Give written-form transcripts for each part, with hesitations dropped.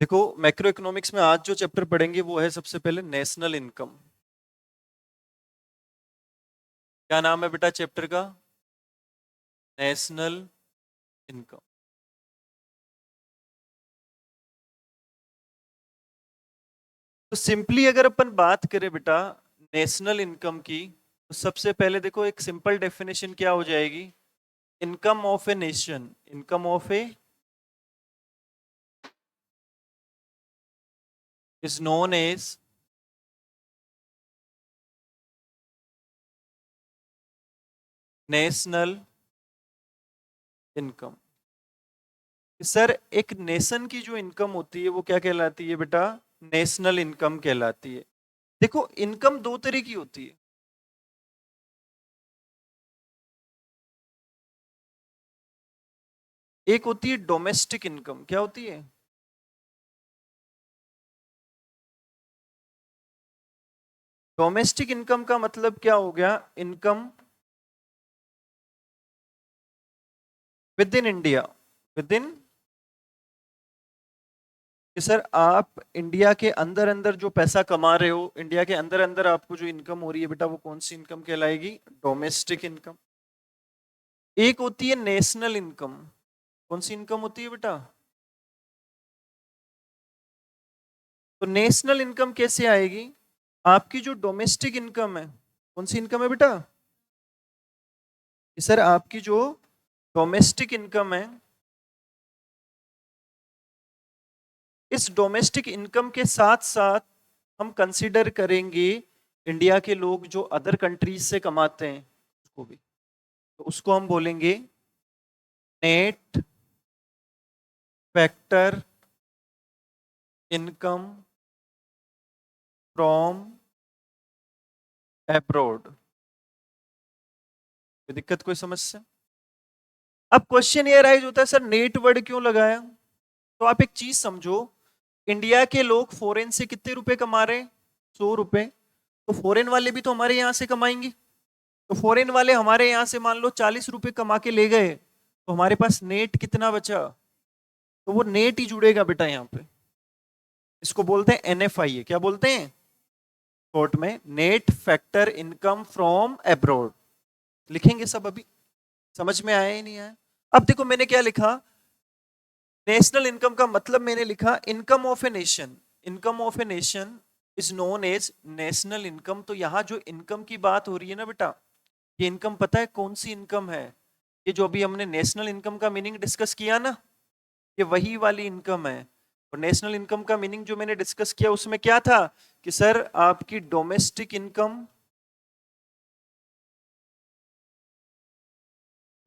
देखो, macro economics में आज जो चैप्टर पढ़ेंगे वो है सबसे पहले नेशनल इनकम। क्या नाम है बेटा चैप्टर का? National income. तो सिंपली अगर अपन बात करें बेटा नेशनल इनकम की, तो सबसे पहले देखो एक सिंपल डेफिनेशन क्या हो जाएगी। Income of a nation, income of a is known as national income. Sir, एक नेशन की जो इनकम होती है वो क्या कहलाती है बेटा? नेशनल इनकम कहलाती है। देखो, इनकम दो तरह की होती है। एक होती है डोमेस्टिक इनकम। क्या होती है? डोमेस्टिक इनकम का मतलब क्या हो गया? Income with in India, with in, कि सर आप इंडिया के अंदर अंदर जो पैसा कमा रहे हो, इंडिया के अंदर अंदर आपको जो इनकम हो रही है बेटा, वो कौन सी इनकम कहलाएगी? Domestic income. एक होती है नेशनल इनकम। कौन सी इनकम होती है बेटा? तो नेशनल इनकम कैसे आएगी? आपकी जो डोमेस्टिक इनकम है, कौन सी इनकम है बेटा? कि सर आपकी जो डोमेस्टिक इनकम है, इस डोमेस्टिक इनकम के साथ साथ हम कंसीडर करेंगे इंडिया के लोग जो अदर कंट्रीज से कमाते हैं उसको भी। तो उसको हम बोलेंगे net factor income from abroad. कोई दिक्कत, कोई समस्या? अब क्वेश्चन ये राइज होता है, सर नेट वर्ड क्यों लगाया? तो आप एक चीज समझो, इंडिया के लोग फॉरेन से कितने रुपए कमा रहे हैं? 100 रुपए। तो फॉरेन वाले भी तो हमारे यहां से कमाएंगे। तो फॉरेन वाले हमारे यहां से मान लो 40 रुपए कमा के ले गए, तो हमारे पास नेट कितना बचा? तो वो नेट ही जुड़ेगा बेटा यहाँ पे। इसको बोलते हैं एनएफआई। क्या बोलते हैं शॉर्ट में? Net factor income from abroad. लिखेंगे सब अभी। समझ में आया ही नहीं आया? अब देखो मैंने क्या लिखा। नेशनल इनकम का मतलब मैंने लिखा income of a nation. Income of a nation is known as national income. तो यहां जो इनकम की बात हो रही है ना बेटा, ये इनकम पता है कौन सी इनकम है? ये जो अभी हमने नेशनल इनकम का मीनिंग डिस्कस किया ना, ये वही वाली इनकम है। और नेशनल इनकम का मीनिंग जो मैंने डिस्कस किया उसमें क्या था कि सर आपकी डोमेस्टिक इनकम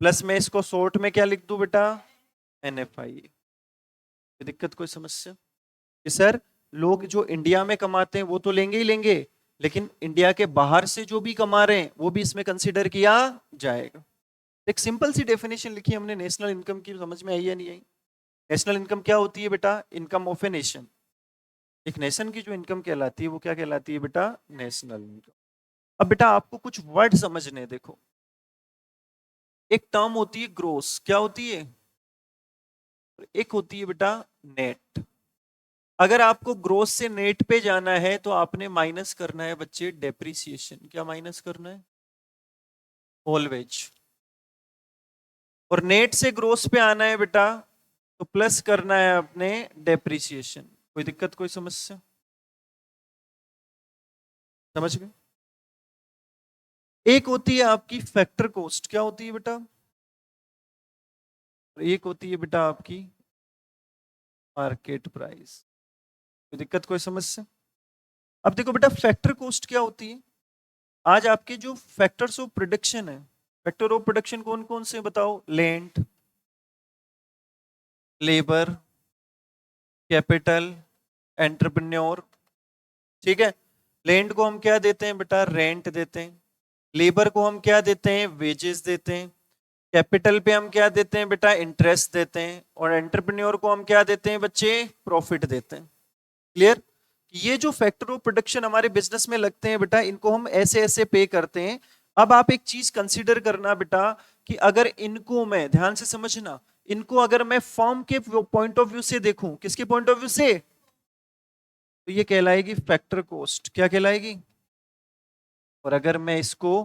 प्लस मैं इसको शॉर्ट में क्या लिख दूं बेटा? एनएफआई। दिक्कत, कोई समस्या? कि सर लोग जो इंडिया में कमाते हैं वो तो लेंगे ही लेंगे, लेकिन इंडिया के बाहर से जो भी कमा रहे हैं वो भी इसमें कंसीडर किया जाएगा। एक सिंपल सी डेफिनेशन लिखी हमने नेशनल इनकम की। समझ में आई या नहीं आई? नेशनल इनकम क्या होती है बेटा? Income of a nation. एक नेशन की जो इनकम कहलाती है वो क्या कहलाती है बेटा? National income. अब बेटा आपको कुछ वर्ड समझने हैं, देखो। एक टर्म होती है ग्रोस। क्या होती है? एक होती है बेटा नेट। अगर आपको ग्रोस से नेट पे जाना है तो आपने माइनस करना है बच्चे डेप्रिसिएशन। क्या माइनस करना है? ऑलवेज। और नेट से ग्रोस पे आना है बेटा तो प्लस करना है अपने डेप्रिसिएशन। कोई दिक्कत, कोई समस्या? समझ गए? एक होती है आपकी फैक्टर कॉस्ट। क्या होती है बेटा? एक होती है बेटा आपकी मार्केट प्राइस। कोई दिक्कत, कोई समस्या? अब देखो बेटा फैक्टर कॉस्ट क्या होती है। आज आपके जो फैक्टर्स ऑफ प्रोडक्शन है, फैक्टर ऑफ प्रोडक्शन कौन कौन से बताओ? Land, labour, capital, entrepreneur. ठीक है। लैंड को हम क्या देते हैं बेटा? रेंट देते हैं। लेबर को हम क्या देते हैं? वेजेस देते हैं। कैपिटल पे हम क्या देते हैं बेटा? इंटरेस्ट देते हैं। और एंटरप्रेन्योर को हम क्या देते हैं बच्चे? प्रॉफिट देते हैं। क्लियर? ये जो फैक्टर ऑफ प्रोडक्शन हमारे बिजनेस में लगते हैं बेटा, इनको हम ऐसे ऐसे पे करते हैं। अब आप एक चीज कंसीडर करना बेटा कि अगर इनको मैं, ध्यान से समझना, इनको अगर मैं फर्म के पॉइंट ऑफ व्यू से देखूं, किसके पॉइंट ऑफ व्यू से, तो ये कहलाएगी फैक्टर कॉस्ट। क्या कहलाएगी? और अगर मैं इसको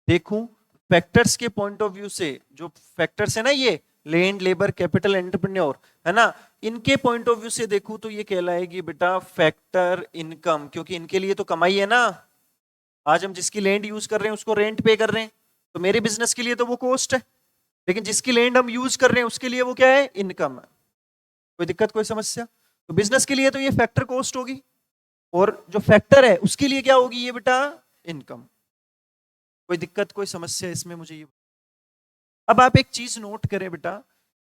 देखूं फैक्टर्स के पॉइंट ऑफ व्यू से, जो फैक्टर्स है ना, ये लैंड, लेबर, कैपिटल, एंटरप्रेन्योर, है ना, इनके पॉइंट ऑफ व्यू से देखूं तो ये कहलाएगी बेटा फैक्टर इनकम, क्योंकि इनके लिए तो कमाई है ना। आज हम जिसकी लैंड यूज कर रहे हैं उसको रेंट पे कर रहे हैं, तो मेरे बिजनेस के लिए तो वो कॉस्ट है, लेकिन जिसकी लैंड हम यूज कर रहे हैं उसके लिए वो क्या है, इनकम है। कोई दिक्कत, कोई समस्या? तो बिजनेस के लिए तो ये फैक्टर कॉस्ट होगी, और जो फैक्टर है उसके लिए क्या होगी ये बेटा, इनकम। कोई दिक्कत, कोई समस्या इसमें मुझे ये? अब आप एक चीज नोट करें बेटा,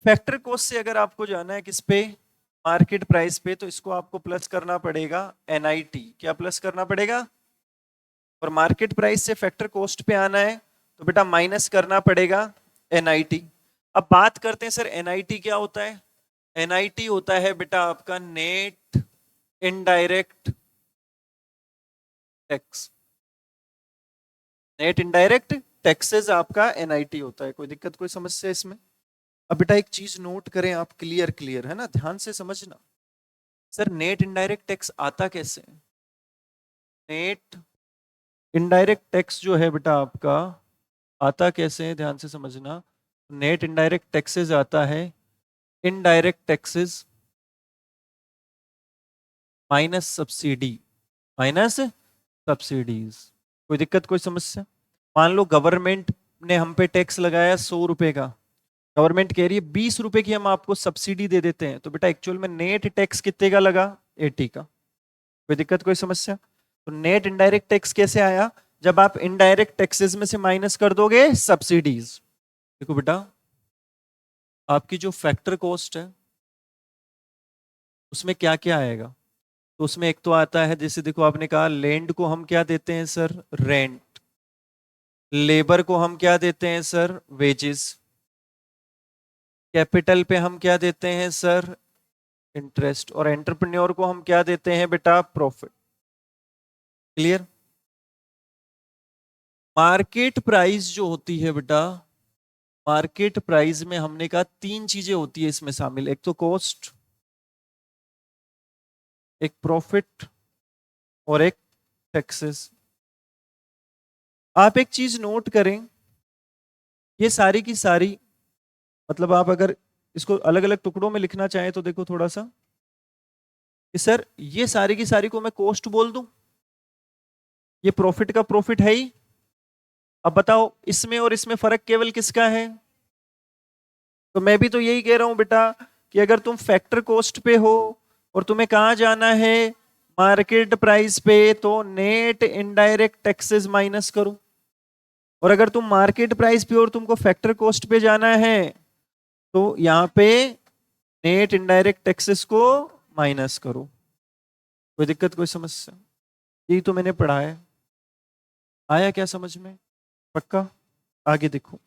फैक्टर कॉस्ट से अगर आपको जाना है किस पे, मार्केट प्राइस पे, तो इसको आपको प्लस करना पड़ेगा एनआईटी। क्या प्लस करना पड़ेगा? और मार्केट प्राइस से फैक्टर कॉस्ट पे आना है तो बेटा माइनस करना पड़ेगा एनआईटी। अब बात करते हैं सर एनआईटी क्या होता है। एनआईटी होता है बेटा आपका net indirect tax. Net indirect taxes आपका एनआईटी होता है। कोई दिक्कत, कोई समस्या इसमें? अब बेटा एक चीज नोट करें आप, क्लियर क्लियर है ना, ध्यान से समझना। सर नेट इनडायरेक्ट टैक्स आता कैसे? नेट इनडायरेक्ट टैक्स जो है बेटा आपका आता कैसे है, ध्यान से समझना। नेट इनडायरेक्ट टैक्सेस आता है indirect taxes minus subsidy, minus subsidies. कोई दिक्कत, कोई समस्या? मान लो गवर्नमेंट ने हम पे टैक्स लगाया 100 रुपए का, गवर्नमेंट कह रही है 20 रुपए की हम आपको सब्सिडी दे देते हैं, तो बेटा एक्चुअल में नेट टैक्स कितने का लगा, 80 का। कोई दिक्कत, कोई समस्या? तो नेट इनडायरेक्ट टैक्स कैसे आया, जब आप इनडायरेक्ट टैक्सेस में से माइनस कर दोगे सब्सिडीज। देखो बेटा आपकी जो फैक्टर कॉस्ट है उसमें क्या क्या आएगा, तो उसमें एक तो आता है, जैसे देखो आपने कहा लैंड को हम क्या देते हैं सर, रेंट। लेबर को हम क्या देते हैं सर, वेजेस। कैपिटल पे हम क्या देते हैं सर, इंटरेस्ट। और एंटरप्रेन्योर को हम क्या देते हैं बेटा, प्रॉफिट। क्लियर? मार्केट प्राइस जो होती है बेटा, मार्केट प्राइस में हमने कहा 3 चीजें होती है इसमें शामिल, एक तो कॉस्ट, एक प्रॉफिट और एक टैक्सेस। आप एक चीज नोट करें, ये सारी की सारी, मतलब आप अगर इसको अलग अलग टुकड़ों में लिखना चाहें तो देखो थोड़ा सा कि सर ये सारी की सारी को मैं कॉस्ट बोल दूं, ये प्रॉफिट का प्रॉफिट है ही। अब बताओ इसमें और इसमें फर्क केवल किसका है? तो मैं भी तो यही कह रहा हूं बेटा कि अगर तुम फैक्टर कॉस्ट पे हो और तुम्हें कहां जाना है, मार्केट प्राइस पे, तो नेट इनडायरेक्ट टैक्सेस माइनस करो। और अगर तुम मार्केट प्राइस पे और तुमको फैक्टर कॉस्ट पे जाना है तो यहां पे नेट इनडायरेक्ट टैक्सेस को माइनस करो। कोई दिक्कत, कोई समस्या? यही तो मैंने पढ़ा है। आया क्या समझ में? पक्का? आगे देखो,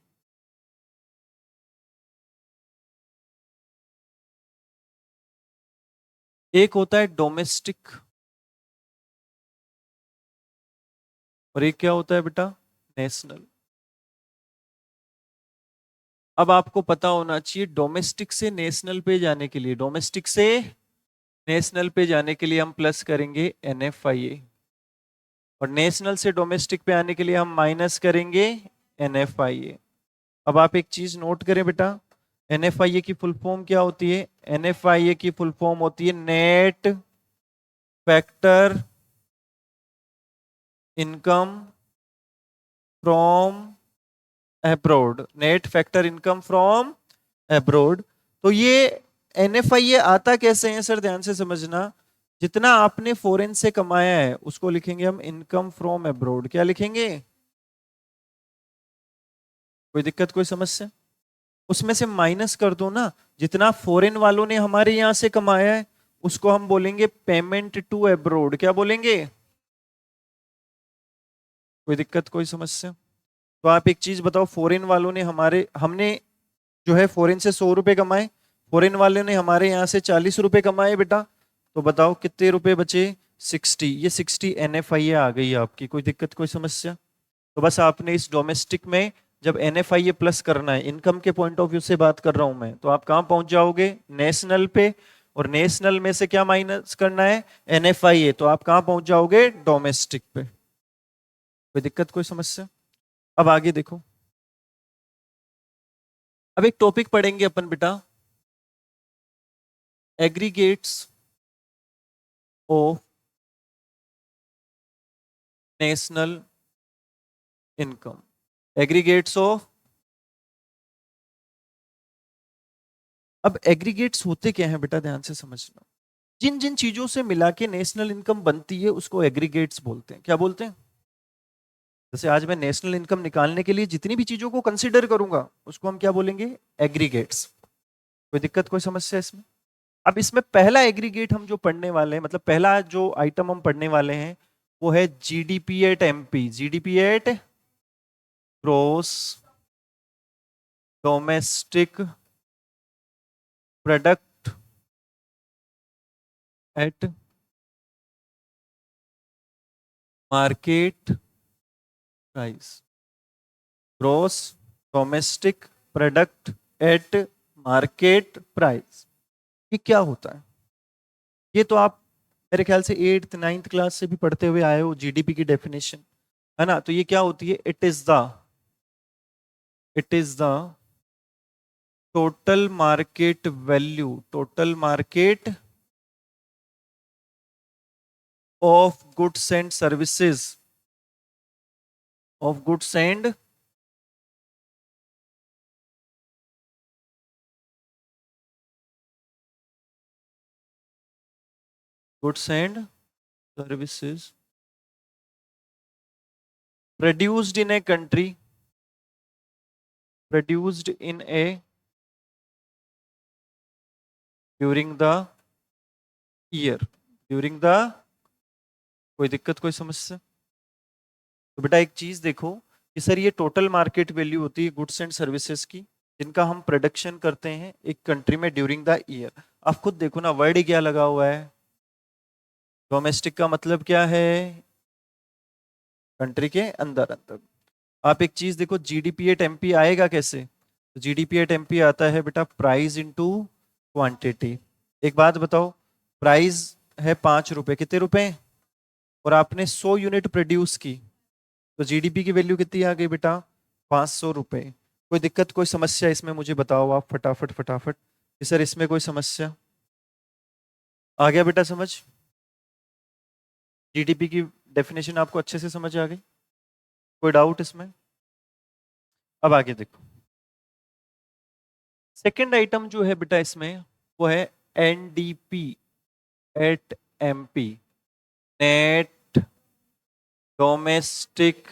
एक होता है डोमेस्टिक और एक क्या होता है बेटा, नेशनल। अब आपको पता होना चाहिए डोमेस्टिक से नेशनल पे जाने के लिए, डोमेस्टिक से नेशनल पे जाने के लिए हम प्लस करेंगे NFIA, और नेशनल से डोमेस्टिक पे आने के लिए हम माइनस करेंगे NFIA। अब आप एक चीज नोट करें बेटा, NFIA की फुल फॉर्म क्या होती है? NFIA की फुल फॉर्म होती है net factor income from abroad, net factor income from abroad. तो ये NFIA आता कैसे है सर, ध्यान से समझना। जितना आपने फॉरेन से कमाया है उसको लिखेंगे हम इनकम फ्रॉम अब्रॉड। क्या लिखेंगे? कोई दिक्कत, कोई समस्या? उसमें से माइनस कर दो ना, जितना फॉरेन वालों ने हमारे यहां से कमाया है उसको हम बोलेंगे पेमेंट टू अब्रॉड। क्या बोलेंगे? कोई दिक्कत, कोई समस्या? तो आप एक चीज बताओ, फॉरेन वालों ने हमने जो है फॉरेन से 100 रुपए कमाए, फॉरेन वाले ने हमारे यहाँ से 40 रुपए कमाए बेटा, तो बताओ कितने रुपए बचे, 60। ये 60 NFIA आ गई आपकी। कोई दिक्कत, कोई समस्या? तो बस आपने इस डोमेस्टिक में जब NFIA प्लस करना है, इनकम के पॉइंट ऑफ व्यू से बात कर रहा हूं मैं, तो आप कहां पहुंच जाओगे? नेशनल पे, और नेशनल में से क्या माइनस करना है? NFIA, तो आप कहां पहुंच जाओगे? डोमेस्टिक पे। कोई दिक्कत, कोई समस्या? अब आगे देखो, अब एक टॉपिक पढ़ेंगे अपन बेटा, aggregates of national income. Aggregates of, अब एग्रीगेट्स होते क्या हैं बेटा, ध्यान से समझना। जिन जिन चीजों से मिला के नेशनल इनकम बनती है उसको एग्रीगेट्स बोलते हैं। क्या बोलते हैं? जैसे आज मैं नेशनल इनकम निकालने के लिए जितनी भी चीजों को कंसीडर करूंगा उसको हम क्या बोलेंगे? एग्रीगेट्स। कोई दिक्कत, कोई समस्या इसमें? अब इसमें पहला एग्रीगेट हम जो पढ़ने वाले हैं, मतलब पहला जो आइटम हम पढ़ने वाले हैं, वो है GDP at MP. GDP at gross domestic product at market price. Gross domestic product at market price, ये क्या होता है? ये तो आप मेरे ख्याल से 8th 9th क्लास से भी पढ़ते हुए आए हो, जीडीपी की डेफिनेशन, है ना? तो ये क्या होती है? It is the total market value, total market of goods and services, of goods and goods and services produced in a country, produced in a during the year, during the, कोई दिक्कत, कोई समस्या? तो बेटा एक चीज देखो कि सर ये टोटल मार्केट वैल्यू होती है गुड्स एंड सर्विसेज की, जिनका हम प्रोडक्शन करते हैं एक कंट्री में ड्यूरिंग द ईयर। आप खुद देखो ना, वर्ड ही क्या लगा हुआ है? डोमेस्टिक का मतलब क्या है? कंट्री के अंदर अंदर। आप एक चीज देखो, जीडीपी एट एमपी आएगा कैसे? तो जीडीपी एट एमपी आता है बेटा प्राइस इनटू क्वांटिटी। एक बात बताओ, प्राइस है 5 रुपए, कितने रुपए? और आपने 100 यूनिट प्रोड्यूस की, तो जीडीपी की वैल्यू कितनी आ गई बेटा? 500 रुपए। कोई दिक्कत, कोई समस्या इसमें? मुझे बताओ आप फटाफट फटाफट कि सर इसमें कोई समस्या आ गया बेटा समझ? जीडीपी की डेफिनेशन आपको अच्छे से समझ आ गई? कोई डाउट इसमें? अब आगे देखो, सेकंड आइटम जो है बेटा इसमें, वो है NDP at MP, net domestic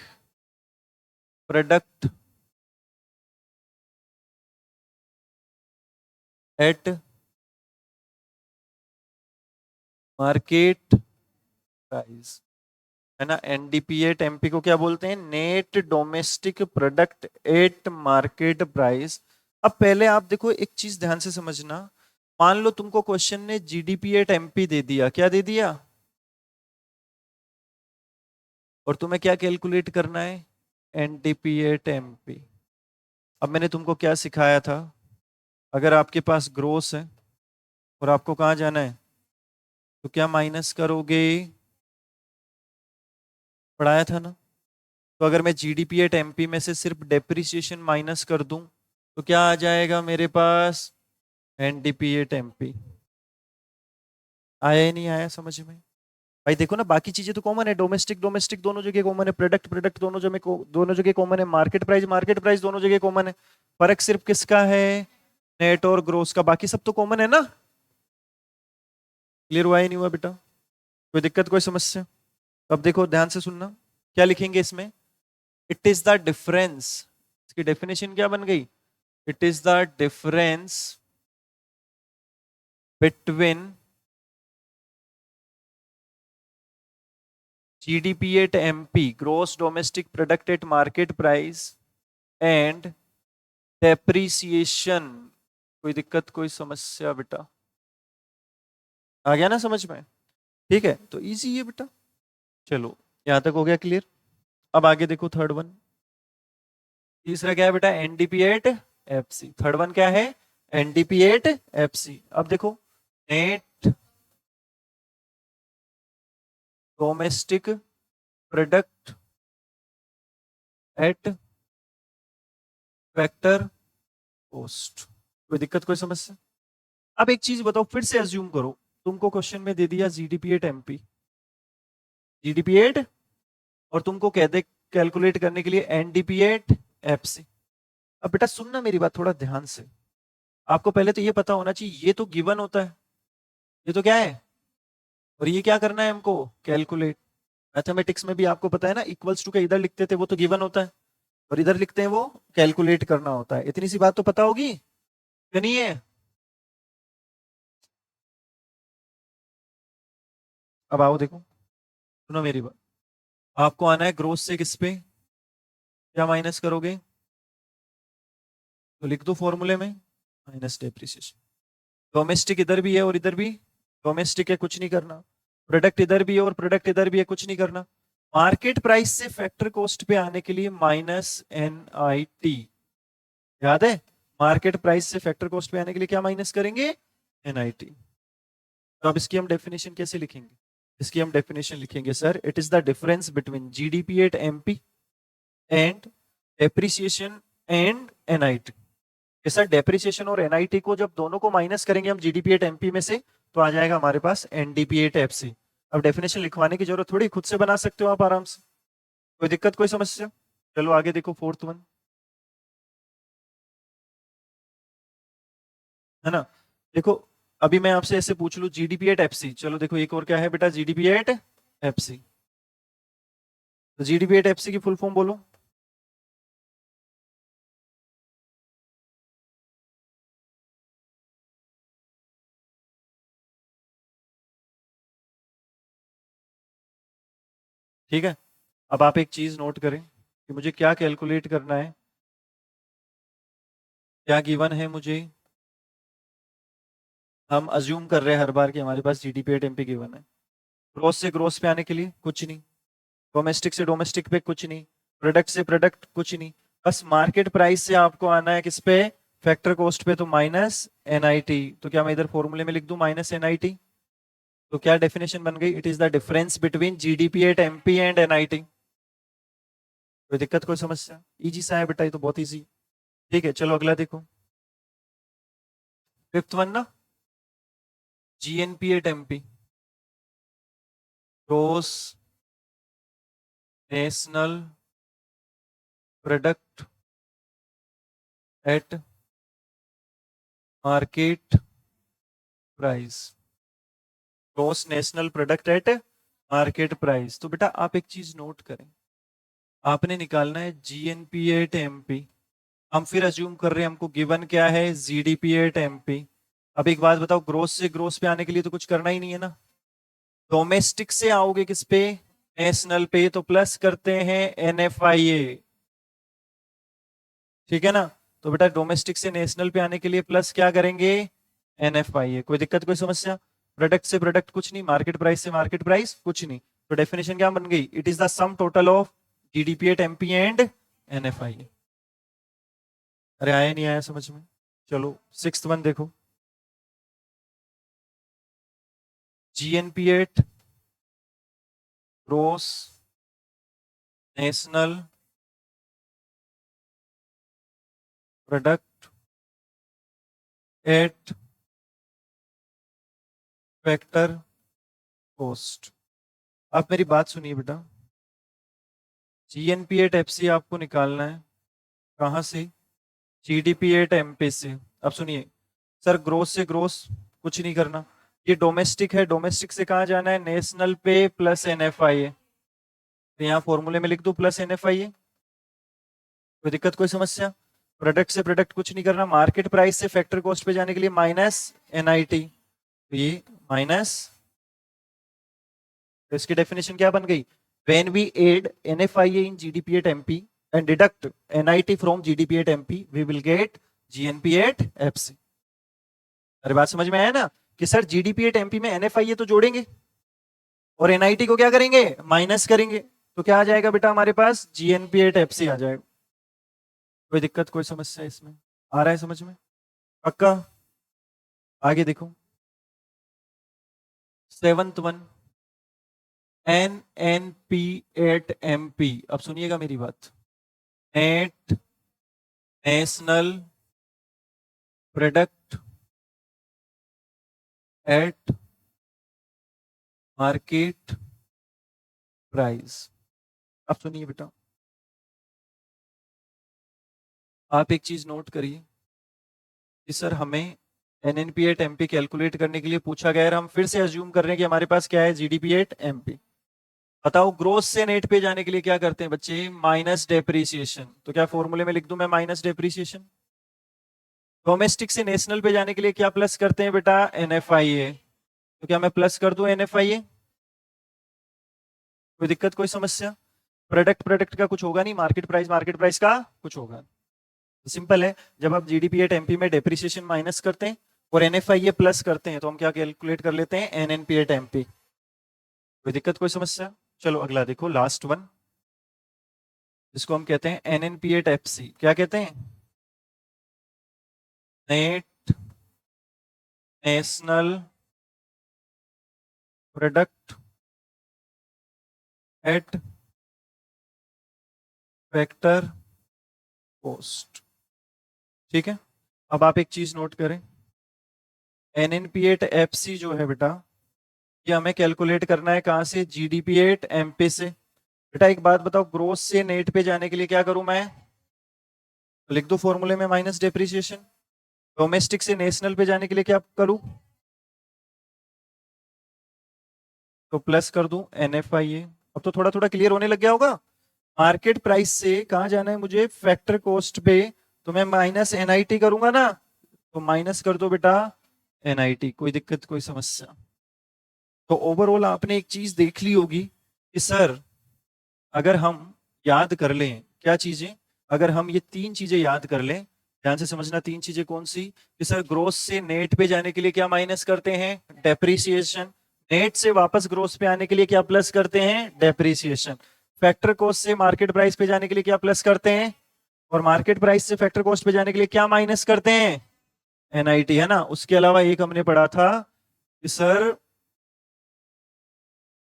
product at market price, है ना? एनडीपी एट एमपी को क्या बोलते हैं? Net domestic product at market price. अब पहले आप देखो एक चीज ध्यान से समझना, मान लो तुमको क्वेश्चन ने जीडीपी एट एमपी दे दिया, क्या दे दिया? और तुम्हें क्या कैलकुलेट करना है? NDP at MP. अब मैंने तुमको क्या सिखाया था? अगर आपके पास ग्रोस है और आपको कहाँ जाना है, तो क्या माइनस करोगे? पढ़ाया था ना? तो अगर मैं जीडीपी एट एमपी में से सिर्फ डेप्रिसिएशन माइनस कर दूं, तो क्या आ जाएगा मेरे पास? NDP at MP. आया ही नहीं आया समझ में? भाई देखो ना, बाकी चीजें तो कॉमन है, डोमेस्टिक डोमेस्टिक दोनों जगह कॉमन है, प्रोडक्ट प्रोडक्ट दोनों जगह कॉमन है, मार्केट प्राइस दोनों जगह कॉमन है। फर्क सिर्फ किसका है? नेट और ग्रोस का। बाकी सब तो कॉमन है ना? क्लियर हुआ ही नहीं हुआ बेटा? कोई दिक्कत, कोई समस्या? अब देखो ध्यान से सुनना, क्या लिखेंगे इसमें? इट इज द डिफरेंस, इसकी डेफिनेशन क्या बन गई? It is the difference between GDP at MP, gross domestic product at market price, and depreciation. कोई दिक्कत, कोई समस्या बेटा? आ गया ना समझ में? ठीक है, तो इजी है बेटा। चलो यहां तक हो गया क्लियर? अब आगे देखो थर्ड वन, तीसरा क्या है बेटा, NDP at FC. Third one क्या है, एनडीपी एट एफसी। अब देखो, net domestic product at factor cost. कोई दिक्कत, कोई समस्या? अब एक चीज बताओ, फिर से अज्यूम करो, तुमको क्वेश्चन में दे दिया GDP at MP, GDP eight, और तुमको कह दे कैलकुलेट करने के लिए एनडीपी एट एफसी। अब बेटा सुनना मेरी बात थोड़ा ध्यान से, आपको पहले तो ये पता होना चाहिए, ये तो गिवन होता है, ये तो क्या है, और ये क्या करना है हमको, कैलकुलेट। मैथमेटिक्स में भी आपको पता है ना, इक्वल्स टू का इधर लिखते थे वो तो गिवन होता है, और इधर लिखते हैं वो कैलकुलेट करना होता है। इतनी सी बात तो पता होगी कि नहीं है? अब आओ देखो, सुनो मेरी बात, आपको आना है ग्रोथ से किस पे, क्या माइनस करोगे, तो लिख दो फॉर्मूले में माइनस डेप्रिसिएशन। डोमेस्टिक इधर भी है और इधर भी डोमेस्टिक है, कुछ नहीं करना। प्रोडक्ट इधर भी है और प्रोडक्ट इधर भी है, कुछ नहीं करना। मार्केट प्राइस से फैक्टर कॉस्ट पे आने के लिए माइनस एन आई टी, याद है? मार्केट प्राइस से फैक्टर कॉस्ट पे आने के लिए क्या माइनस करेंगे, एन आई टी। तो अब इसकी हम डेफिनेशन कैसे लिखेंगे, इसकी हम डेफिनेशन लिखेंगे sir, it is the difference between GDP at MP and depreciation and NIT. Sir depreciation और एनआईटी को जब दोनों को माइनस करेंगे हम जीडीपी एट एमपी में से, तो आ जाएगा हमारे पास एनडीपी एट एफसी। अब डेफिनेशन लिखवाने की जरूरत थोड़ी, खुद से बना सकते हो आप आराम से, कोई दिक्कत, कोई समस्या? चलो आगे देखो, फोर्थ वन है ना। देखो, अभी मैं आपसे ऐसे पूछ लू जीडीपी एट एफसी, चलो देखो एक और क्या है बेटा, जीडीपी एट एफसी। तो जीडीपी एट एफसी की फुल फॉर्म बोलो। ठीक है, अब आप एक चीज नोट करें कि मुझे क्या कैलकुलेट करना है, क्या गिवन है मुझे। हम अज्यूम कर रहे हैं हर बार कि हमारे पास जीडीपी एट एमपी गिवन है। ग्रोस से ग्रोस पे आने के लिए कुछ नहीं, डोमेस्टिक से डोमेस्टिक पे कुछ नहीं, प्रोडक्ट से प्रोडक्ट कुछ नहीं, बस मार्केट प्राइस से आपको आना है किस पे, फैक्टर कॉस्ट पे, तो माइनस एनआईटी। तो क्या मैं इधर फॉर्मूले में लिख दूं माइनस एनआईटी? तो क्या डेफिनेशन बन गई, it is the difference between GDP at MP and NIT. कोई दिक्कत, कोई समस्या? इजी सा है बेटा, ये तो बहुत इजी। ठीक है, चलो अगला देखो, फिफ्थ वन ना, GNP at MP, gross national product at market price, gross national product at market price. तो बेटा आप एक चीज नोट करें, आपने निकालना है जीएनपी एट एमपी। हम फिर अज्यूम कर रहे हैं हमको गिवन क्या है, जीडीपी एट एमपी। अब एक बात बताओ, ग्रोस से ग्रोस पे आने के लिए तो कुछ करना ही नहीं है ना, डोमेस्टिक से आओगे किस पे, नेशनल पे, तो प्लस करते हैं एनएफआईए। ठीक है ना, तो बेटा डोमेस्टिक से नेशनल पे आने के लिए प्लस क्या करेंगे, एनएफआईए। कोई दिक्कत, कोई समस्या? प्रोडक्ट से प्रोडक्ट कुछ नहीं, मार्केट प्राइस से मार्केट प्राइस कुछ नहीं, तो डेफिनेशन क्या बन गई, it is the sum total of GDP at MP and NFIA. अरे आया नहीं आया समझ में? चलो सिक्स्थ वन देखो, GNP at gross national product at factor cost. आप मेरी बात सुनिए बेटा, जीएनपी एट एफसी आपको निकालना है कहां से, जीडीपी एट एमपी से। अब सुनिए सर, ग्रोस से ग्रोस कुछ नहीं करना, ये डोमेस्टिक है, डोमेस्टिक से कहाँ जाना है, नेशनल पे प्लस एनएफआईए। तो यहाँ फॉर्मूले में लिख दो प्लस एनएफआईए। कोई दिक्कत, कोई समस्या? प्रोडक्ट से प्रोडक्ट कुछ नहीं करना, मार्केट प्राइस से फैक्टर कॉस्ट पे जाने के लिए माइनस एनआईटी, तो ये माइनस, तो इसकी डेफिनेशन क्या बन गई, when we add NFIA in GDP at MP and deduct NIT from GDP at MP we will get GNP at FC. अरे बात समझ में आया ना, कि सर जीडीपी एट एमपी में एनएफआईए तो जोड़ेंगे और एनआईटी को क्या करेंगे, माइनस करेंगे, तो क्या आ जाएगा बेटा हमारे पास, जीएनपी एट एफसी आ जाएगा। कोई दिक्कत, कोई समस्या इसमें आ रहा है समझ में? पक्का? आगे देखो, 7th one, NNP eight MP। अब सुनिएगा मेरी बात, net national product at market price. अब सुनिए बेटा, आप एक चीज नोट करिए कि सर हमें NNP एट MP कैलकुलेट करने के लिए पूछा गया है, हम फिर से अज्यूम कर रहे हैं कि हमारे पास क्या है, GDP एट MP। बताओ ग्रोस से नेट पे जाने के लिए क्या करते हैं बच्चे, माइनस डेप्रीसिएशन। तो क्या फॉर्मूले में लिख दूं मैं माइनस डेप्रीसिएशन? डोमेस्टिक से नेशनल पे जाने के लिए क्या प्लस करते हैं बेटा, NFIA। तो क्या मैं प्लस कर दूं NFIA? कोई दिक्कत, कोई समस्या? प्रोडक्ट प्रोडक्ट का कुछ होगा नहीं, मार्केट प्राइस का कुछ होगा। तो सिंपल है, जब आप GDP एट MP में डेप्रिसिएशन माइनस करते हैं और NFIA प्लस करते हैं तो हम क्या कैलकुलेट कर लेते हैं, NNP एट MP। कोई दिक्कत, कोई समस्या? चलो अगला देखो, लास्ट वन, जिसको हम कहते हैं NNP एट FC। क्या कहते हैं, net national product at factor cost. ठीक है, अब आप एक चीज नोट करें, NNP एट FC जो है बेटा, ये हमें कैलकुलेट करना है कहां से, GDP एट MP से। बेटा एक बात बताओ, ग्रोस से नेट पे जाने के लिए क्या करूं मैं, तो लिख दो फॉर्मूले में माइनस डेप्रिसिएशन। डोमेस्टिक से नेशनल पे जाने के लिए क्या करूं, तो प्लस कर दूं NFIA। अब तो थोड़ा थोड़ा क्लियर होने लग गया होगा। मार्केट प्राइस से कहां जाना है मुझे, फैक्टर कॉस्ट पे, तो मैं माइनस NIT करूंगा ना, तो माइनस कर दो बेटा NIT। कोई दिक्कत, कोई समस्या? तो ओवरऑल आपने एक चीज देख ली होगी कि सर अगर हम याद कर लें क्या चीजें, अगर हम ये तीन चीजें याद कर लें, ध्यान से समझना, तीन चीजें कौन सी, कि सर ग्रोस से नेट पे जाने के लिए क्या माइनस करते हैं, डेप्रीसिएशन। नेट से वापस ग्रोस पे आने के लिए क्या प्लस करते हैं, डेप्रीसिएशन। फैक्टर कॉस्ट से मार्केट प्राइस पे जाने के लिए क्या प्लस करते हैं, और मार्केट प्राइस से फैक्टर कॉस्ट पे जाने के लिए क्या माइनस करते हैं, NIT, है ना। उसके अलावा एक हमने पढ़ा था कि सर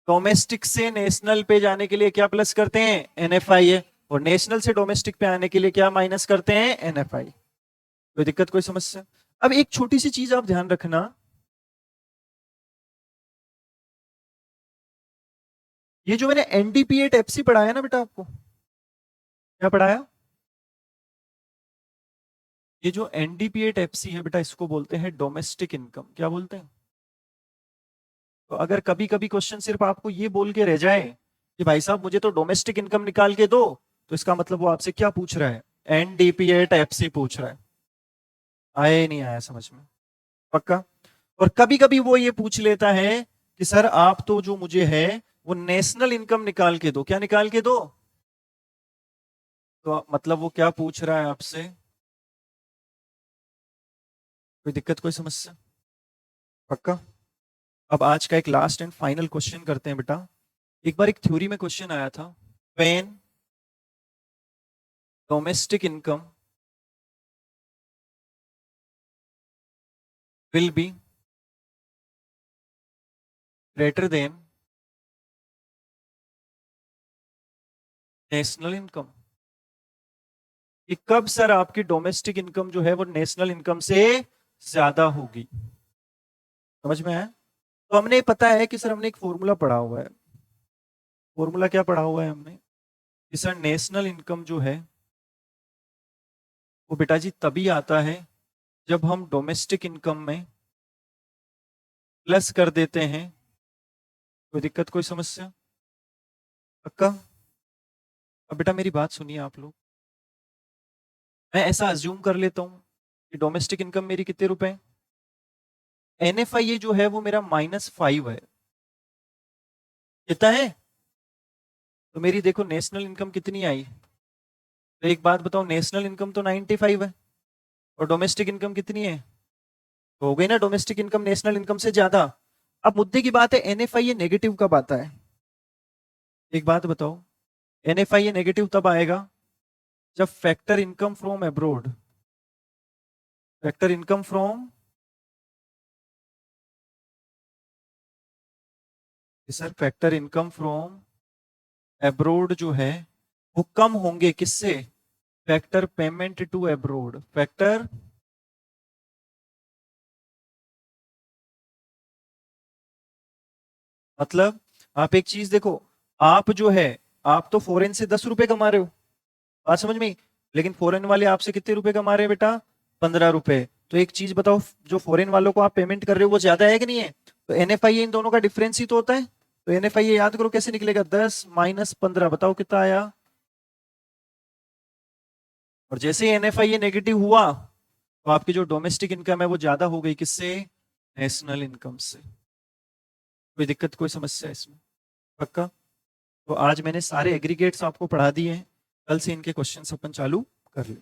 डोमेस्टिक से नेशनल पे जाने के लिए क्या प्लस करते हैं, NFIA, और नेशनल से डोमेस्टिक पे आने के लिए क्या माइनस करते हैं, NFI। कोई दिक्कत, कोई समस्या? अब एक छोटी सी चीज आप ध्यान रखना, ये जो मैंने NDP एट FC पढ़ाया ना बेटा, आपको क्या पढ़ाया, ये जो NDP एट FC है बेटा, इसको बोलते हैं डोमेस्टिक इनकम। क्या बोलते हैं? तो अगर कभी कभी क्वेश्चन सिर्फ आपको ये बोल के रह जाए कि भाई साहब मुझे तो डोमेस्टिक इनकम निकाल के दो, तो इसका मतलब वो आपसे क्या पूछ रहा है, NDP एट FC पूछ रहा है। आया ही नहीं आया समझ में? पक्का? और कभी कभी वो ये पूछ लेता है कि सर आप तो जो मुझे है वो नेशनल इनकम निकाल के दो। क्या निकाल के दो? तो मतलब वो क्या पूछ रहा है आपसे? कोई दिक्कत, कोई समस्या? पक्का? अब आज का एक लास्ट एंड फाइनल क्वेश्चन करते हैं बेटा। एक बार एक थ्योरी में क्वेश्चन आया था, when domestic income will be greater than national income, कि कब सर आपकी डोमेस्टिक इनकम जो है वो नेशनल इनकम से ज्यादा होगी। समझ में आया? तो हमने पता है कि सर हमने एक फॉर्मूला पढ़ा हुआ है। फॉर्मूला क्या पढ़ा हुआ है हमने, कि सर नेशनल इनकम जो है वो बेटा जी तभी आता है जब हम डोमेस्टिक इनकम में प्लस कर देते हैं। कोई दिक्कत, कोई समस्या? पक्का? अब बेटा मेरी बात सुनिए आप लोग, मैं ऐसा अज्यूम कर लेता हूं कि डोमेस्टिक इनकम मेरी कितने रुपए है, NFIA जो है वो मेरा -5 है। कितना है? तो मेरी देखो नेशनल इनकम कितनी आई, तो एक बात बताओ, नेशनल इनकम तो 95 है और डोमेस्टिक इनकम कितनी है, तो हो गई ना डोमेस्टिक इनकम नेशनल इनकम से ज्यादा। अब मुद्दे की बात है, NFIA नेगेटिव कब आता है, एक बात बताओ, NFIA नेगेटिव तब आएगा जब factor income from abroad, factor income from, sir factor income from abroad जो है वो कम होंगे किससे, factor payment to abroad, factor मतलब आप एक चीज देखो, आप जो है आप तो फॉरेन से 10 रुपए कमा रहे हो, बात समझ में आई? लेकिन फॉरेन वाले आपसे कितने रुपए कमा रहे हैं बेटा, 15 रुपए। तो एक चीज बताओ, जो फॉरेन वालों को आप पेमेंट कर रहे हो वो ज्यादा है कि नहीं है? तो एनएफआई इन दोनों का डिफरेंस ही तो होता है। तो एनएफआई याद करो कैसे निकलेगा, 10 माइनस 15, बताओ कितना आया। और जैसे ही एनएफआई नेगेटिव हुआ तो आपकी जो डोमेस्टिक इनकम है वो ज्यादा हो गई किससे, नेशनल इनकम से। कोई दिक्कत कोई समस्या है इसमें? पक्का? तो आज मैंने सारे एग्रीगेट्स आपको पढ़ा दिए हैं, कल से इनके क्वेश्चंस अपन चालू कर लें।